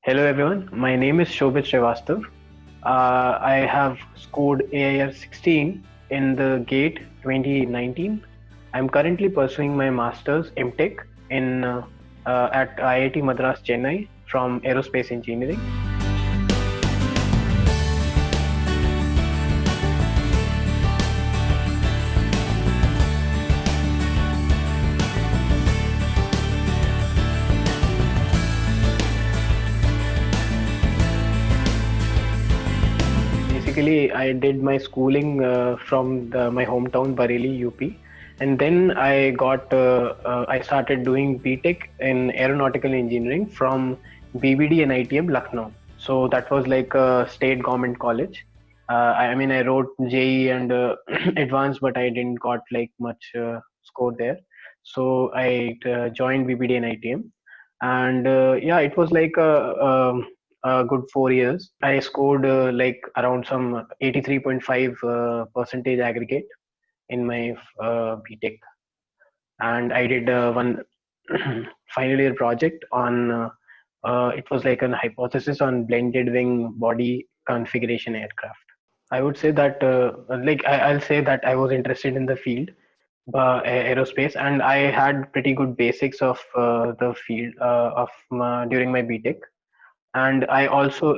Hello everyone, my name is Shobit Srivastav. I have scored AIR 16 in the GATE 2019. I'm currently pursuing my master's MTech in at IIT Madras, Chennai from Aerospace Engineering. Basically, I did my schooling from my hometown Bareilly, UP, and then I started doing BTech in aeronautical engineering from BBD and ITM Lucknow. So that was like a state government college. I mean, I wrote JE and advanced, but I didn't got like much score there. So I joined BBD and ITM, and yeah, it was like a good 4 years. I scored like around some 83.5 percentage aggregate in my BTech, and I did one final year project on. It was like an hypothesis on blended wing body configuration aircraft. I would say that I'll say that I was interested in the field, aerospace, and I had pretty good basics of the field during my BTech. And I also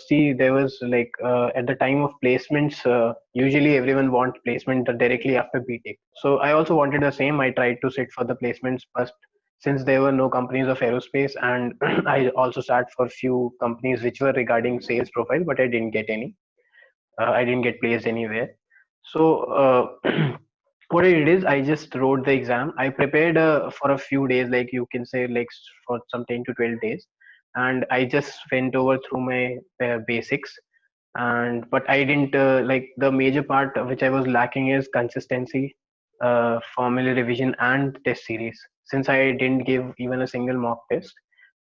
see there was at the time of placements, usually everyone want placement directly after BTech. So I also wanted the same. I tried to sit for the placements first, since there were no companies of aerospace, and I also sat for few companies which were regarding sales profile, but I didn't get any. I didn't get placed anywhere. So what I did is I just wrote the exam. I prepared for a few days, like you can say, for some 10 to 12 days, and I just went over through my basics. And but I didn't like the major part which I was lacking is consistency, formula revision, and test series. Since I didn't give even a single mock test,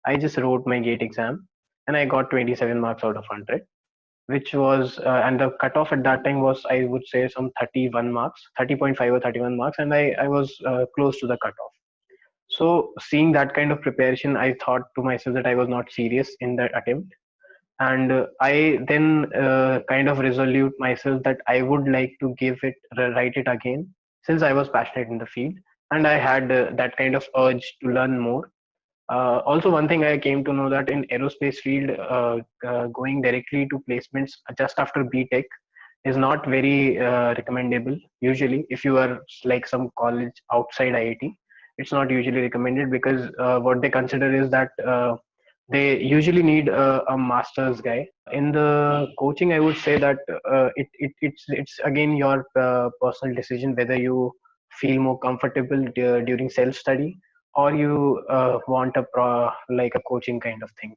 I just wrote my GATE exam, and I got 27 marks out of 100, which was and the cutoff at that time was, I would say, some 31 marks, 30.5 or 31 marks, and I was close to the cutoff. So seeing that kind of preparation, I thought to myself that I was not serious in that attempt, and I then kind of resolute myself that I would like to write it again, since I was passionate in the field, and I had that kind of urge to learn more. Also, one thing I came to know that in aerospace field, going directly to placements just after BTech is not very recommendable. Usually, if you are like some college outside IIT, it's not usually recommended, because what they consider is that they usually need a master's guy. In the coaching, I would say that it's again your personal decision whether you feel more comfortable during self study, or you want like a coaching kind of thing.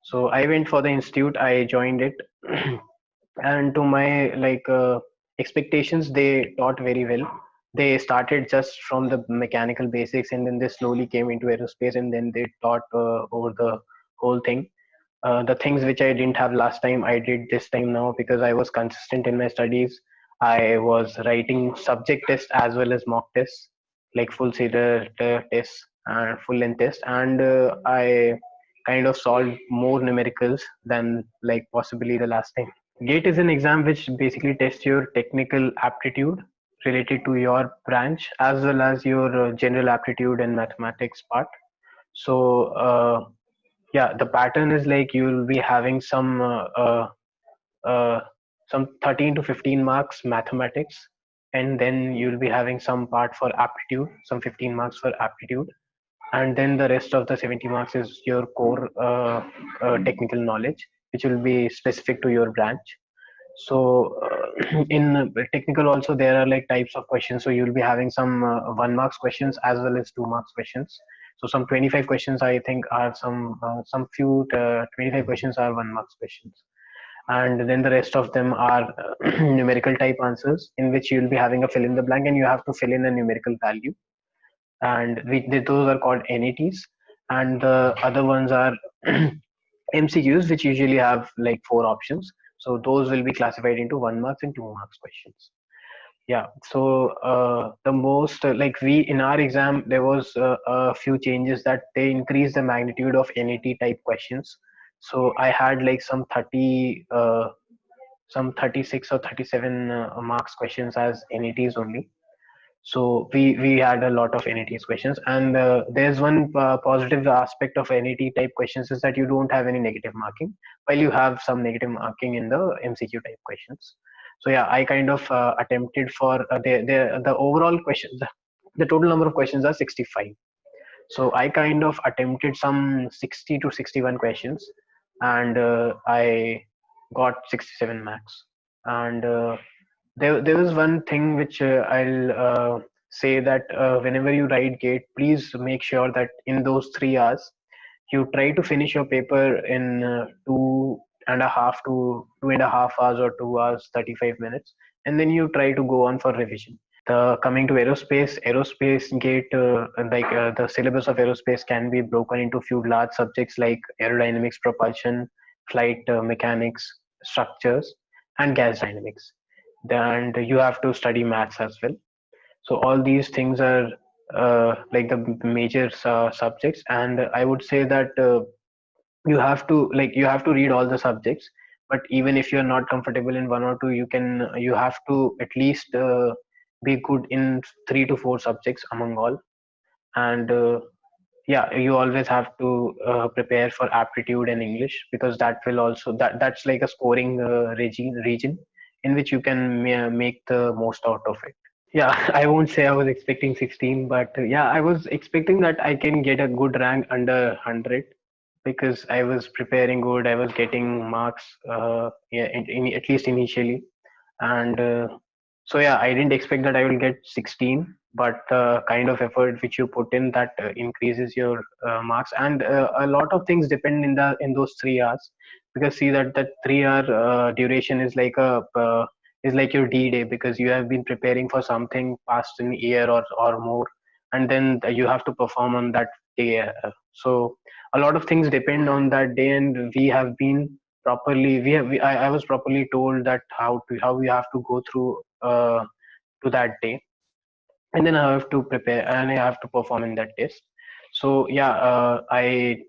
So I went for the institute. I joined it, and to my expectations, they taught very well. They started just from the mechanical basics, and then they slowly came into aerospace, and then they taught over the whole thing. The things which I didn't have last time, I did this time now, because I was consistent in my studies. I was writing subject tests as well as mock tests, like full seater tests and full length tests, and I kind of solved more numericals than like possibly the last time. GATE is an exam which basically tests your technical aptitude related to your branch, as well as your general aptitude and mathematics part. So yeah, the pattern is like you'll be having uh, some 13 to 15 marks mathematics, and then you'll be having some part for aptitude, some 15 marks for aptitude, and then the rest of the 70 marks is your core technical knowledge, which will be specific to your branch. So in technical also, there are like types of questions. So you'll be having some 1 marks questions as well as 2 marks questions. So some 25 questions, I think, are some few 25 questions are 1 marks questions, and then the rest of them are numerical type answers, in which you'll be having a fill in the blank, and you have to fill in a numerical value, and those are called NATs. And the other ones are MCQs, which usually have like 4 options. So those will be classified into 1 marks and 2 marks questions. Yeah. So the most like we in our exam, there was a few changes, that they increased the magnitude of NAT type questions So I had like some 36 or 37 marks questions as NETs only. So we had a lot of NETs questions, and there's one positive aspect of NET type questions is that you don't have any negative marking, while you have some negative marking in the MCQ type questions. So yeah, I kind of attempted for the overall question. The total number of questions are 65. So I kind of attempted some 60 to 61 questions, and I got 67 marks. And there was one thing which I'll say that whenever you write GATE, please make sure that in those 3 hours you try to finish your paper in 2.5 to 2.5 hours or 2 hours 35 minutes, and then you try to go on for revision. The coming to aerospace GATE, the syllabus of aerospace can be broken into few large subjects like aerodynamics, propulsion, flight mechanics, structures, and gas dynamics. And you have to study maths as well. So all these things are like the major subjects, and I would say that you have to read all the subjects. But even if you're not comfortable in one or two, you have to at least be good in 3 to 4 subjects among all. And yeah, you always have to prepare for aptitude and English, because that's like a scoring region in which you can make the most out of it. Yeah, I won't say I was expecting 16, but yeah, I was expecting that I can get a good rank under 100, because I was preparing good. I was getting marks, yeah, at least initially. And so yeah, I didn't expect that I will get 16, but the kind of effort which you put in, that increases your marks. And a lot of things depend in those 3 hours, because see that 3 hour duration is like your D-Day, because you have been preparing for something past an year or more, and then you have to perform on that day. So a lot of things depend on that day, and we have been properly I was properly told that how we have to go through to that day, and then I have to prepare and I have to perform in that test. So yeah, I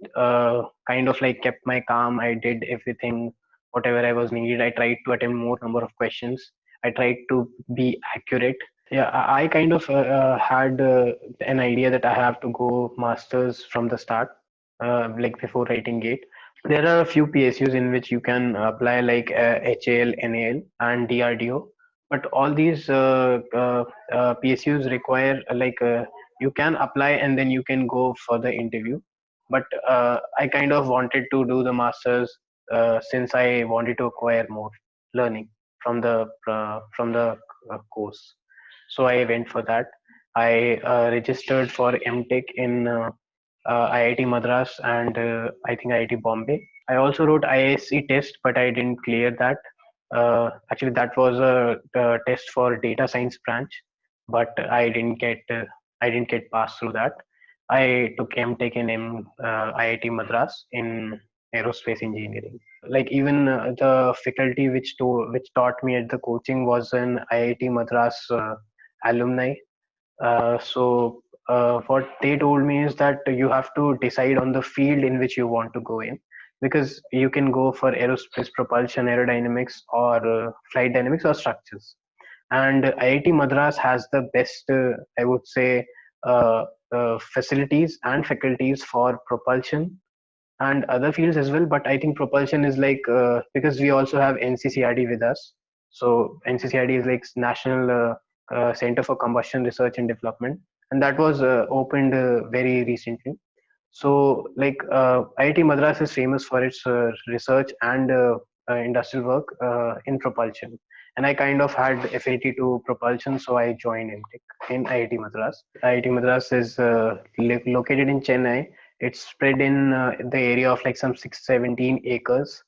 kind of like kept my calm. I did everything whatever I was needed. I tried to attempt more number of questions. I tried to be accurate. Yeah, I kind of had an idea that I have to go masters from the start, like before writing GATE. There are a few PSUs in which you can apply, like HAL, NAL, and DRDO. But all these PSUs require you can apply and then you can go for the interview. But I kind of wanted to do the masters since I wanted to acquire more learning from the course. So I went for that. I registered for MTech in IIT Madras and I think IIT Bombay. I also wrote IISc test, but I didn't clear that. Actually, that was a test for data science branch, but I didn't get passed through that. I took MTech in IIT Madras in aerospace engineering. Like even the faculty which taught me at the coaching was an IIT Madras alumni. What they told me is that you have to decide on the field in which you want to go in, because you can go for aerospace propulsion, aerodynamics, or flight dynamics, or structures. And IIT Madras has the best, I would say, facilities and faculties for propulsion and other fields as well. But I think propulsion is like because we also have NCCRD with us. So NCCRD is like National Center for Combustion Research and Development, and that was opened very recently. So like IIT Madras is famous for its research and industrial work in propulsion. And I kind of had affinity to propulsion, so I joined MTech in IIT Madras. IIT Madras is located in Chennai. It's spread in the area of like some 617 acres.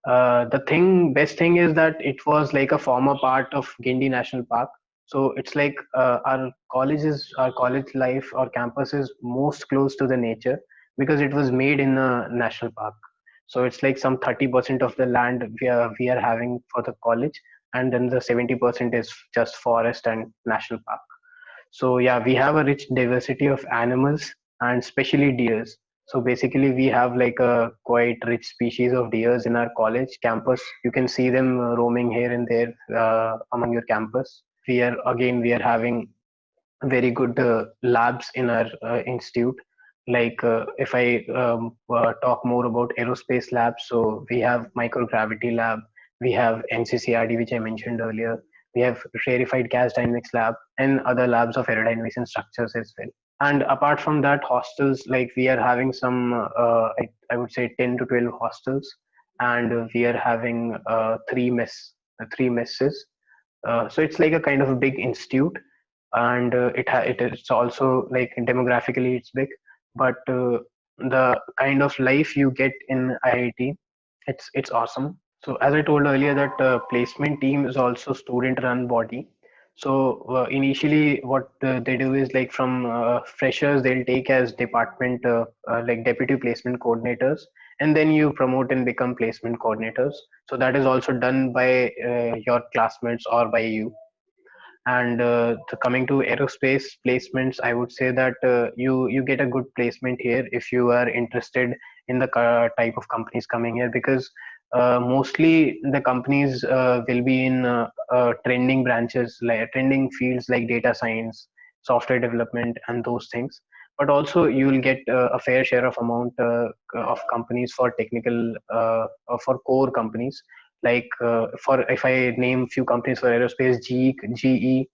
The best thing is that it was like a former part of Gindi National Park. So it's like our college life, our campus is most close to the nature, because it was made in a national park. So it's like some 30% of the land we are having for the college, and then the 70% is just forest and national park. So yeah, we have a rich diversity of animals, and especially deers. So basically, we have like a quite rich species of deers in our college campus. You can see them roaming here and there among your campus. We are having very good labs in our institute. Like if I talk more about aerospace labs, so we have microgravity lab, we have NCCRD, which I mentioned earlier, we have rarefied gas dynamics lab, and other labs of aerodynamics and structures as well. And apart from that, hostels, like we are having some, I would say 10 to 12 hostels, and we are having three messes. So it's like a kind of a big institute, and it's also like demographically it's big, but the kind of life you get in IIT, it's awesome. So as I told earlier, that placement team is also student run body. So initially what they do is like from freshers they'll take as department like deputy placement coordinators, and then you promote and become placement coordinators. So that is also done by your classmates or by you. And coming to aerospace placements, I would say that you get a good placement here if you are interested in the type of companies coming here, because mostly the companies will be in trending branches, like trending fields like data science, software development, and those things. But also you will get a fair share of amount of companies for technical for core companies, like for if I name few companies for aerospace, GE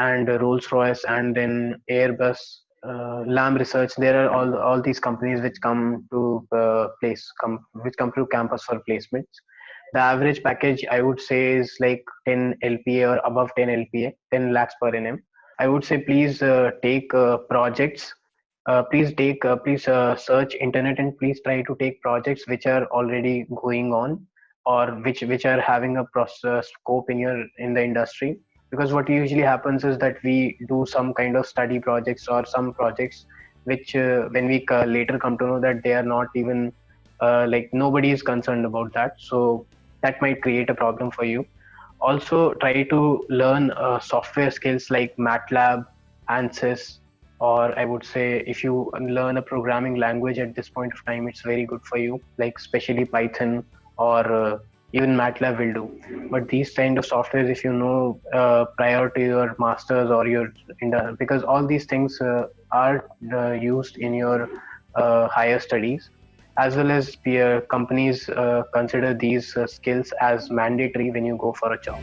and Rolls-Royce, and then Airbus, Lam Research. There are all these companies which come to which come to campus for placements. The average package I would say is like 10 LPA or above 10 LPA, 10 lakhs per annum. I would say please take projects. Please search internet and please try to take projects which are already going on, or which are having a process scope in the industry. Because what usually happens is that we do some kind of study projects or some projects which when we later come to know that they are not even like nobody is concerned about that, so that might create a problem for you. Also try to learn software skills like MATLAB, ANSYS, or I would say if you learn a programming language at this point of time, it's very good for you, like especially Python, or even MATLAB will do. But these kind of softwares, if you know prior to your masters or your because all these things are used in your higher studies, as well as peer companies consider these skills as mandatory when you go for a job.